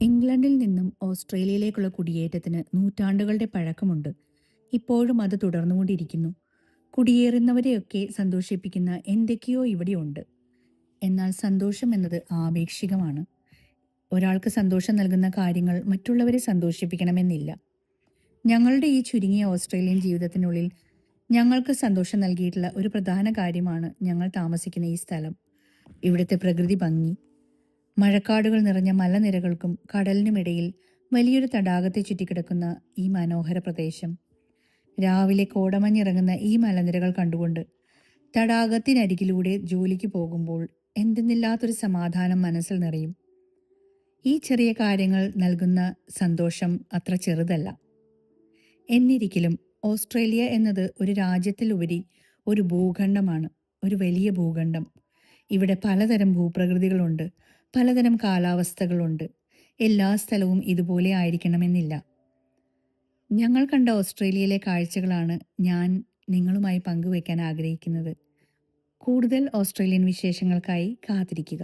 ഇംഗ്ലണ്ടിൽ നിന്നും ഓസ്ട്രേലിയയിലേക്കുള്ള കുടിയേറ്റത്തിന് നൂറ്റാണ്ടുകളുടെ പഴക്കമുണ്ട്. ഇപ്പോഴും അത് തുടർന്നുകൊണ്ടിരിക്കുന്നു. കുടിയേറുന്നവരെയൊക്കെ സന്തോഷിപ്പിക്കുന്ന എന്തൊക്കെയോ ഇവിടെയുണ്ട്. എന്നാൽ സന്തോഷം എന്നത് ആപേക്ഷികമാണ്. ഒരാൾക്ക് സന്തോഷം നൽകുന്ന കാര്യങ്ങൾ മറ്റുള്ളവരെ സന്തോഷിപ്പിക്കണമെന്നില്ല. ഞങ്ങളുടെ ഈ ചുരുങ്ങിയ ഓസ്ട്രേലിയൻ ജീവിതത്തിനുള്ളിൽ ഞങ്ങൾക്ക് സന്തോഷം നൽകിയിട്ടുള്ള ഒരു പ്രധാന കാര്യമാണ് ഞങ്ങൾ താമസിക്കുന്ന ഈ സ്ഥലം. ഇവിടുത്തെ പ്രകൃതി ഭംഗി, മഴക്കാടുകൾ നിറഞ്ഞ മലനിരകൾക്കും കടലിനുമിടയിൽ വലിയൊരു തടാകത്തെ ചുറ്റിക്കിടക്കുന്ന ഈ മനോഹര പ്രദേശം. രാവിലെ കോടമഞ്ഞിറങ്ങുന്ന ഈ മലനിരകൾ കണ്ടുകൊണ്ട് തടാകത്തിനരികിലൂടെ ജോലിക്ക് പോകുമ്പോൾ എന്തെന്നില്ലാത്തൊരു സമാധാനം മനസ്സിൽ നിറയും. ഈ ചെറിയ കാര്യങ്ങൾ നൽകുന്ന സന്തോഷം അത്ര ചെറുതല്ല. എന്നിരിക്കലും ഓസ്ട്രേലിയ എന്നത് ഒരു രാജ്യത്തിലുപരി ഒരു ഭൂഖണ്ഡമാണ്, ഒരു വലിയ ഭൂഖണ്ഡം. ഇവിടെ പലതരം ഭൂപ്രകൃതികളുണ്ട്, പലതരം കാലാവസ്ഥകളുണ്ട്. എല്ലാ സ്ഥലവും ഇതുപോലെ ആയിരിക്കണമെന്നില്ല. ഞങ്ങൾ കണ്ട ഓസ്ട്രേലിയയിലെ കാഴ്ചകളാണ് ഞാൻ നിങ്ങളുമായി പങ്കുവയ്ക്കാൻ ആഗ്രഹിക്കുന്നത്. കൂടുതൽ ഓസ്ട്രേലിയൻ വിശേഷങ്ങൾക്കായി കാത്തിരിക്കുക.